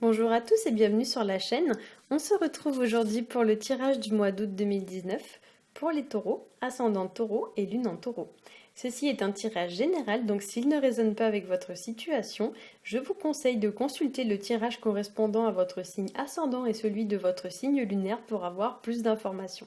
Bonjour à tous et bienvenue sur la chaîne. On se retrouve aujourd'hui pour le tirage du mois d'août 2019 pour les taureaux, ascendant taureau et lune en taureau. Ceci est un tirage général, donc s'il ne résonne pas avec votre situation, je vous conseille de consulter le tirage correspondant à votre signe ascendant et celui de votre signe lunaire pour avoir plus d'informations.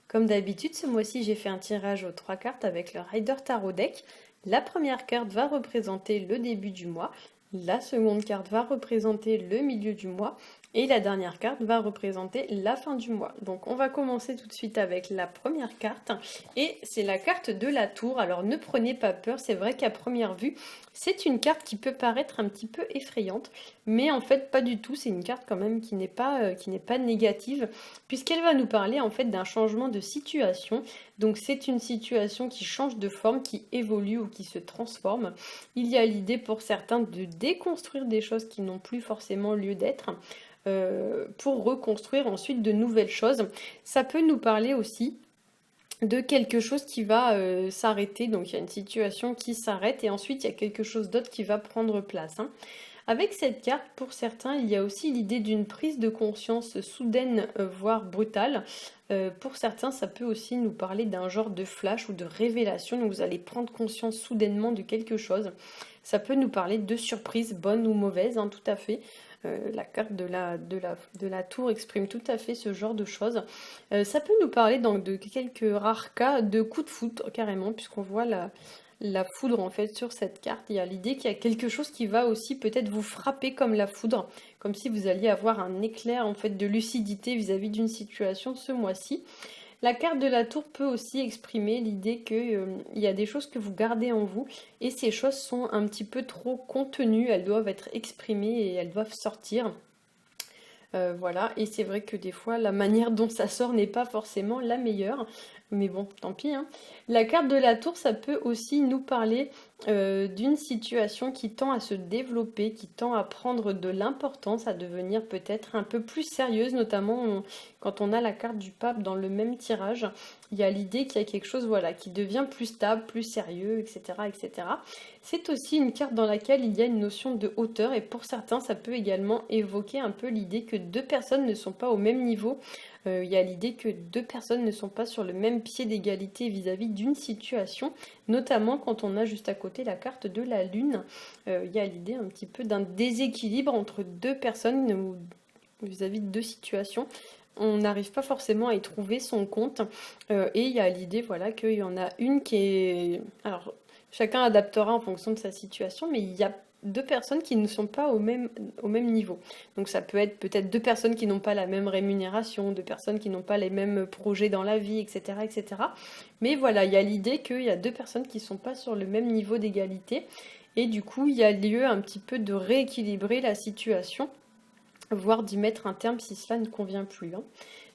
Comme d'habitude, ce mois-ci, j'ai fait un tirage aux 3 cartes avec le Rider Tarot Deck. La première carte va représenter le début du mois, la seconde carte va représenter le milieu du mois et la dernière carte va représenter la fin du mois. Donc on va commencer tout de suite avec la première carte et c'est la carte de la tour. Alors ne prenez pas peur, c'est vrai qu'à première vue, c'est une carte qui peut paraître un petit peu effrayante, mais en fait pas du tout, c'est une carte quand même qui n'est pas négative puisqu'elle va nous parler en fait d'un changement de situation. Donc c'est une situation qui change de forme, qui évolue ou qui se transforme. Il y a l'idée pour certains de déconstruire des choses qui n'ont plus forcément lieu d'être pour reconstruire ensuite de nouvelles choses. Ça peut nous parler aussi de quelque chose qui va s'arrêter, donc il y a une situation qui s'arrête et ensuite il y a quelque chose d'autre qui va prendre place. Avec cette carte, pour certains, il y a aussi l'idée d'une prise de conscience soudaine, voire brutale. Pour certains, ça peut aussi nous parler d'un genre de flash ou de révélation, donc vous allez prendre conscience soudainement de quelque chose. Ça peut nous parler de surprises, bonnes ou mauvaises, tout à fait. La carte de la tour exprime tout à fait ce genre de choses. Ça peut nous parler donc de quelques rares cas de coups de foudre, carrément, puisqu'on voit la foudre en fait sur cette carte. Il y a l'idée qu'il y a quelque chose qui va aussi peut-être vous frapper comme la foudre, comme si vous alliez avoir un éclair en fait de lucidité vis-à-vis d'une situation ce mois-ci. La carte de la tour peut aussi exprimer l'idée qu'il y a des choses que vous gardez en vous et ces choses sont un petit peu trop contenues, elles doivent être exprimées et elles doivent sortir. Voilà, et c'est vrai que des fois, la manière dont ça sort n'est pas forcément la meilleure, mais bon, tant pis, hein. La carte de la tour, ça peut aussi nous parler d'une situation qui tend à se développer, qui tend à prendre de l'importance, à devenir peut-être un peu plus sérieuse, notamment quand on a la carte du pape dans le même tirage. Il y a l'idée qu'il y a quelque chose voilà, qui devient plus stable, plus sérieux, etc., etc. C'est aussi une carte dans laquelle il y a une notion de hauteur et pour certains, ça peut également évoquer un peu l'idée que deux personnes ne sont pas au même niveau. Il y a l'idée que deux personnes ne sont pas sur le même pied d'égalité vis-à-vis d'une situation, notamment quand on a juste à côté la carte de la lune. Il y a l'idée un petit peu d'un déséquilibre entre deux personnes ou vis-à-vis de deux situations. On n'arrive pas forcément à y trouver son compte. Et il y a l'idée voilà, qu'il y en a une qui est... Alors, chacun adaptera en fonction de sa situation, mais il y a deux personnes qui ne sont pas au même niveau. Donc ça peut être peut-être deux personnes qui n'ont pas la même rémunération, deux personnes qui n'ont pas les mêmes projets dans la vie, etc. etc. Mais voilà, il y a l'idée qu'il y a deux personnes qui ne sont pas sur le même niveau d'égalité. Et du coup, il y a lieu un petit peu de rééquilibrer la situation, voire d'y mettre un terme si cela ne convient plus.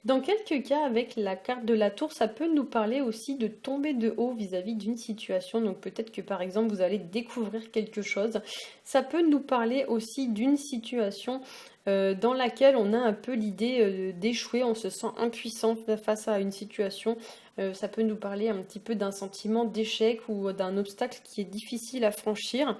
Dans quelques cas, avec la carte de la tour, ça peut nous parler aussi de tomber de haut vis-à-vis d'une situation. Donc peut-être que par exemple, vous allez découvrir quelque chose. Ça peut nous parler aussi d'une situation dans laquelle on a un peu l'idée d'échouer, on se sent impuissant face à une situation. Ça peut nous parler un petit peu d'un sentiment d'échec ou d'un obstacle qui est difficile à franchir.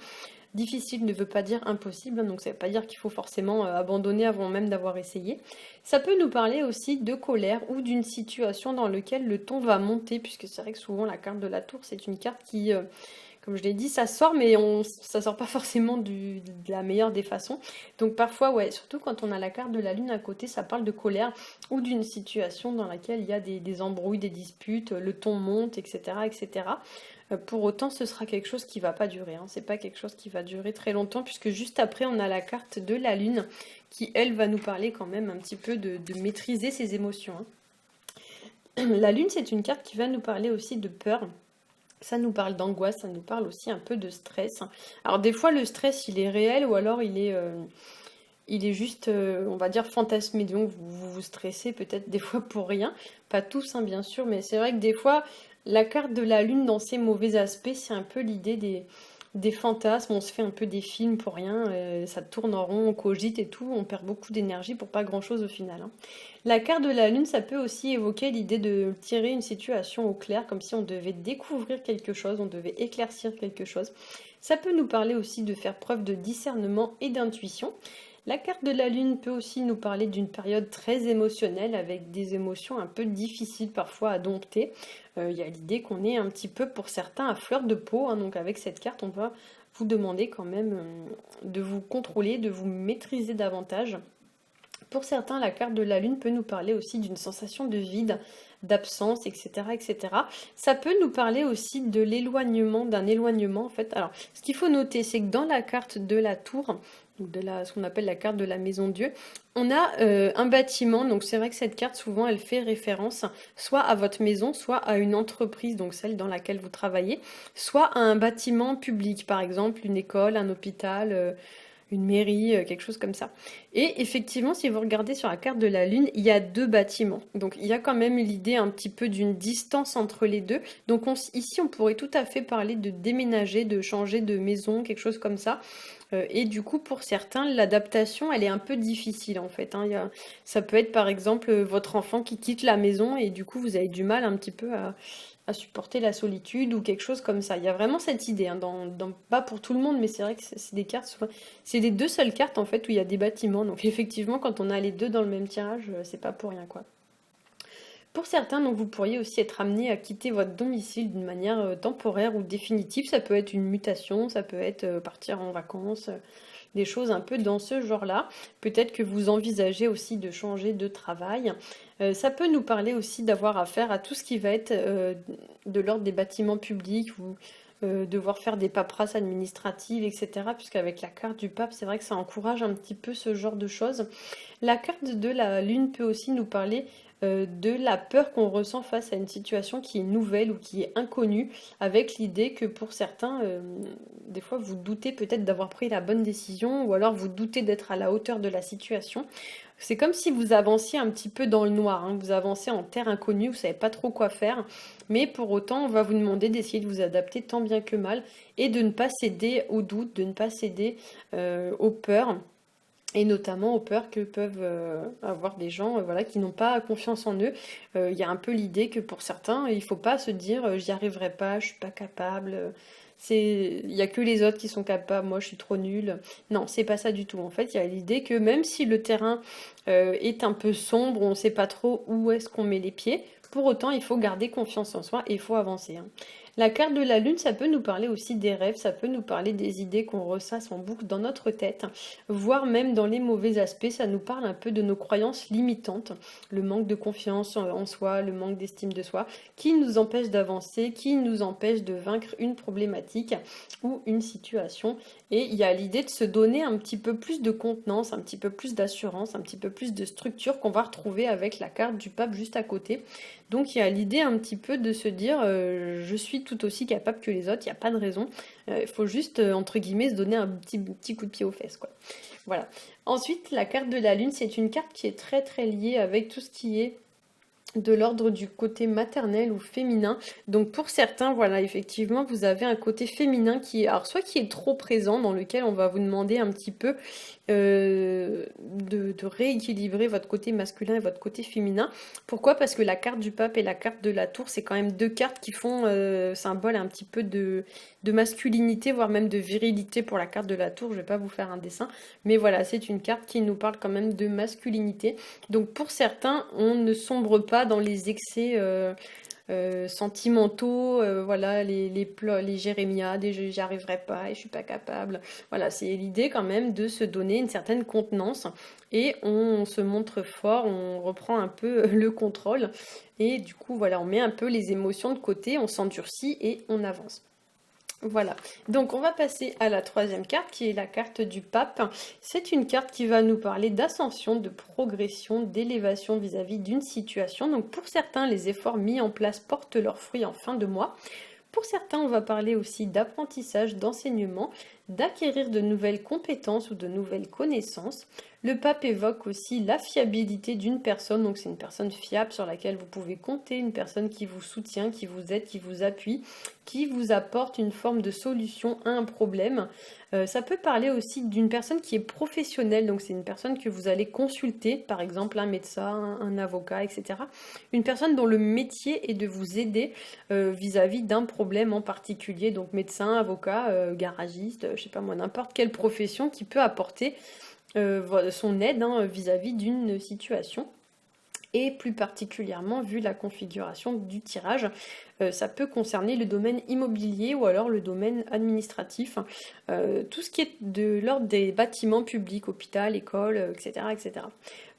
Difficile ne veut pas dire impossible, donc ça ne veut pas dire qu'il faut forcément abandonner avant même d'avoir essayé. Ça peut nous parler aussi de colère ou d'une situation dans laquelle le ton va monter, puisque c'est vrai que souvent la carte de la tour, c'est une carte qui, comme je l'ai dit, ça sort, mais ça sort pas forcément de la meilleure des façons. Donc parfois, ouais, surtout quand on a la carte de la lune à côté, ça parle de colère ou d'une situation dans laquelle il y a des embrouilles, des disputes, le ton monte, etc., etc. Pour autant, ce sera quelque chose qui va pas durer. C'est pas quelque chose qui va durer très longtemps, puisque juste après, on a la carte de la lune qui, elle, va nous parler quand même un petit peu de maîtriser ses émotions. La lune, c'est une carte qui va nous parler aussi de peur. Ça nous parle d'angoisse, ça nous parle aussi un peu de stress. Alors des fois, le stress, il est réel ou alors il est juste, on va dire, fantasmé. Donc vous stressez peut-être des fois pour rien. Pas tous, bien sûr, mais c'est vrai que des fois, la carte de la lune dans ses mauvais aspects, c'est un peu l'idée des fantasmes. On se fait un peu des films pour rien. Ça tourne en rond, on cogite et tout. On perd beaucoup d'énergie pour pas grand-chose au final. La carte de la lune, ça peut aussi évoquer l'idée de tirer une situation au clair, comme si on devait découvrir quelque chose, on devait éclaircir quelque chose. Ça peut nous parler aussi de faire preuve de discernement et d'intuition. La carte de la Lune peut aussi nous parler d'une période très émotionnelle avec des émotions un peu difficiles parfois à dompter. Il y a l'idée qu'on est un petit peu pour certains à fleur de peau, hein, donc avec cette carte on va vous demander quand même de vous contrôler, de vous maîtriser davantage. Pour certains, la carte de la Lune peut nous parler aussi d'une sensation de vide, d'absence, etc., etc. Ça peut nous parler aussi de l'éloignement, d'un éloignement en fait. Alors, ce qu'il faut noter, c'est que dans la carte de la tour, ou ce qu'on appelle la carte de la maison Dieu, on a un bâtiment. Donc c'est vrai que cette carte, souvent, elle fait référence soit à votre maison, soit à une entreprise, donc celle dans laquelle vous travaillez, soit à un bâtiment public, par exemple une école, un hôpital, une mairie, quelque chose comme ça. Et effectivement, si vous regardez sur la carte de la Lune, il y a deux bâtiments. Donc il y a quand même l'idée un petit peu d'une distance entre les deux. Donc ici, on pourrait tout à fait parler de déménager, de changer de maison, quelque chose comme ça. Et du coup, pour certains, l'adaptation, elle est un peu difficile en fait, hein. Ça peut être par exemple votre enfant qui quitte la maison et du coup, vous avez du mal un petit peu à supporter la solitude ou quelque chose comme ça. Il y a vraiment cette idée, hein, pas pour tout le monde, mais c'est vrai que c'est des cartes, c'est les deux seules cartes en fait où il y a des bâtiments. Donc effectivement, quand on a les deux dans le même tirage, c'est pas pour rien quoi. Pour certains, donc, vous pourriez aussi être amené à quitter votre domicile d'une manière temporaire ou définitive. Ça peut être une mutation, ça peut être partir en vacances, des choses un peu dans ce genre-là. Peut-être que vous envisagez aussi de changer de travail. Ça peut nous parler aussi d'avoir affaire à tout ce qui va être de l'ordre des bâtiments publics ou devoir faire des paperasses administratives, etc. Puisqu'avec la carte du pape, c'est vrai que ça encourage un petit peu ce genre de choses. La carte de la Lune peut aussi nous parler de la peur qu'on ressent face à une situation qui est nouvelle ou qui est inconnue, avec l'idée que pour certains, des fois vous doutez peut-être d'avoir pris la bonne décision, ou alors vous doutez d'être à la hauteur de la situation. C'est comme si vous avanciez un petit peu dans le noir, hein, vous avancez en terre inconnue, vous savez pas trop quoi faire, mais pour autant on va vous demander d'essayer de vous adapter tant bien que mal et de ne pas céder aux doutes, de ne pas céder aux peurs et notamment aux peurs que peuvent avoir des gens voilà, qui n'ont pas confiance en eux. Il y a un peu l'idée que pour certains, il ne faut pas se dire j'y arriverai pas, je suis pas capable. Il y a que les autres qui sont capables, moi je suis trop nulle. Non, c'est pas ça du tout. En fait, il y a l'idée que même si le terrain est un peu sombre, on ne sait pas trop où est-ce qu'on met les pieds, pour autant il faut garder confiance en soi et il faut avancer, hein. La carte de la Lune, ça peut nous parler aussi des rêves, ça peut nous parler des idées qu'on ressasse en boucle dans notre tête, voire même dans les mauvais aspects, ça nous parle un peu de nos croyances limitantes, le manque de confiance en soi, le manque d'estime de soi, qui nous empêche d'avancer, qui nous empêche de vaincre une problématique ou une situation. Et il y a l'idée de se donner un petit peu plus de contenance, un petit peu plus d'assurance, un petit peu plus de structure qu'on va retrouver avec la carte du pape juste à côté. Donc il y a l'idée un petit peu de se dire je suis tout aussi capable que les autres, il n'y a pas de raison. Il faut juste, entre guillemets, se donner un petit coup de pied aux fesses, quoi. Voilà. Ensuite, la carte de la Lune, c'est une carte qui est très très liée avec tout ce qui est de l'ordre du côté maternel ou féminin. Donc pour certains, voilà, effectivement, vous avez un côté féminin qui est, alors soit qui est trop présent, dans lequel on va vous demander un petit peu de rééquilibrer votre côté masculin et votre côté féminin. Pourquoi? Parce que la carte du pape et la carte de la tour, c'est quand même deux cartes qui font symbole un petit peu de masculinité, voire même de virilité pour la carte de la tour. Je vais pas vous faire un dessin, mais voilà, c'est une carte qui nous parle quand même de masculinité. Donc pour certains, on ne sombre pas dans les excès sentimentaux, voilà, les jérémiades, et j'y arriverai pas, et je suis pas capable. Voilà, c'est l'idée quand même de se donner une certaine contenance, et on se montre fort, on reprend un peu le contrôle, et du coup, voilà, on met un peu les émotions de côté, on s'endurcit et on avance. Voilà, donc on va passer à la troisième carte qui est la carte du pape. C'est une carte qui va nous parler d'ascension, de progression, d'élévation vis-à-vis d'une situation. Donc pour certains, les efforts mis en place portent leurs fruits en fin de mois. Pour certains, on va parler aussi d'apprentissage, d'enseignement, d'acquérir de nouvelles compétences ou de nouvelles connaissances. Le pape évoque aussi la fiabilité d'une personne, donc c'est une personne fiable sur laquelle vous pouvez compter, une personne qui vous soutient, qui vous aide, qui vous appuie, qui vous apporte une forme de solution à un problème. Ça peut parler aussi d'une personne qui est professionnelle, donc c'est une personne que vous allez consulter, par exemple un médecin, un avocat, etc. Une personne dont le métier est de vous aider vis-à-vis d'un problème en particulier, donc médecin, avocat, garagiste, je sais pas moi, n'importe quelle profession qui peut apporter son aide vis-à-vis d'une situation. Et plus particulièrement, vu la configuration du tirage, ça peut concerner le domaine immobilier ou alors le domaine administratif, tout ce qui est de l'ordre des bâtiments publics, hôpital, école, etc., etc.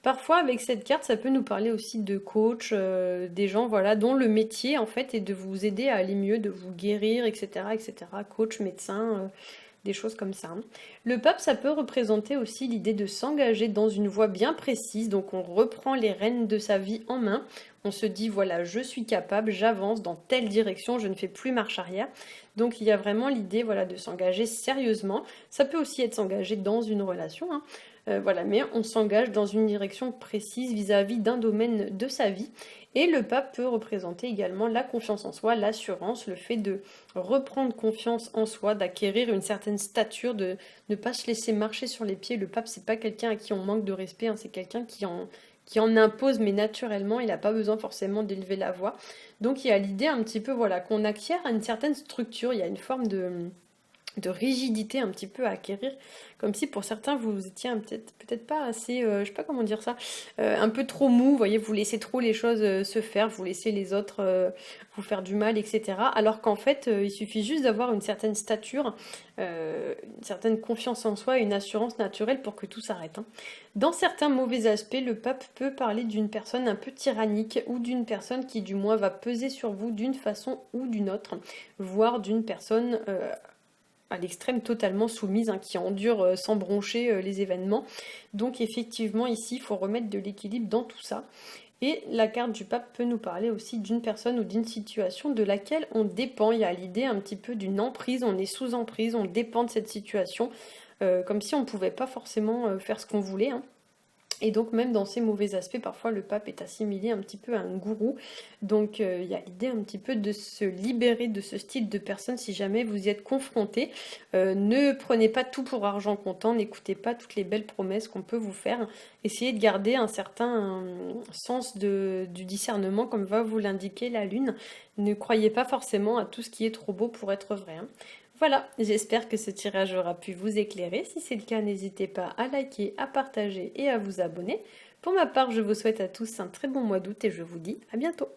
Parfois, avec cette carte, ça peut nous parler aussi de coach, des gens voilà, dont le métier en fait est de vous aider à aller mieux, de vous guérir, etc., etc. Coach, médecin, des choses comme ça. Le pape, ça peut représenter aussi l'idée de s'engager dans une voie bien précise, donc on reprend les rênes de sa vie en main, on se dit voilà, je suis capable, j'avance dans telle direction, je ne fais plus marche arrière. Donc il y a vraiment l'idée voilà, de s'engager sérieusement. Ça peut aussi être s'engager dans une relation, voilà, mais on s'engage dans une direction précise vis-à-vis d'un domaine de sa vie. Et le pape peut représenter également la confiance en soi, l'assurance, le fait de reprendre confiance en soi, d'acquérir une certaine stature, de ne pas se laisser marcher sur les pieds. Le pape, c'est pas quelqu'un à qui on manque de respect, c'est quelqu'un qui en impose, mais naturellement, il n'a pas besoin forcément d'élever la voix. Donc il y a l'idée un petit peu voilà, qu'on acquiert une certaine structure, il y a une forme de rigidité un petit peu à acquérir, comme si pour certains vous étiez peut-être pas assez, je sais pas comment dire ça, un peu trop mou, vous voyez, vous laissez trop les choses se faire, vous laissez les autres vous faire du mal, etc. Alors qu'en fait, il suffit juste d'avoir une certaine stature, une certaine confiance en soi et une assurance naturelle pour que tout s'arrête. Dans certains mauvais aspects, le pape peut parler d'une personne un peu tyrannique ou d'une personne qui du moins va peser sur vous d'une façon ou d'une autre, voire d'une personne à l'extrême totalement soumise, qui endure sans broncher les événements. Donc effectivement ici il faut remettre de l'équilibre dans tout ça. Et la carte du pape peut nous parler aussi d'une personne ou d'une situation de laquelle on dépend. Il y a l'idée un petit peu d'une emprise, on est sous emprise, on dépend de cette situation, comme si on ne pouvait pas forcément faire ce qu'on voulait. Et donc même dans ces mauvais aspects, parfois le pape est assimilé un petit peu à un gourou. Donc il y a l'idée un petit peu de se libérer de ce style de personne si jamais vous y êtes confronté. Ne prenez pas tout pour argent comptant, n'écoutez pas toutes les belles promesses qu'on peut vous faire. Essayez de garder un certain sens du discernement comme va vous l'indiquer la lune. Ne croyez pas forcément à tout ce qui est trop beau pour être vrai. Voilà, j'espère que ce tirage aura pu vous éclairer. Si c'est le cas, n'hésitez pas à liker, à partager et à vous abonner. Pour ma part, je vous souhaite à tous un très bon mois d'août et je vous dis à bientôt.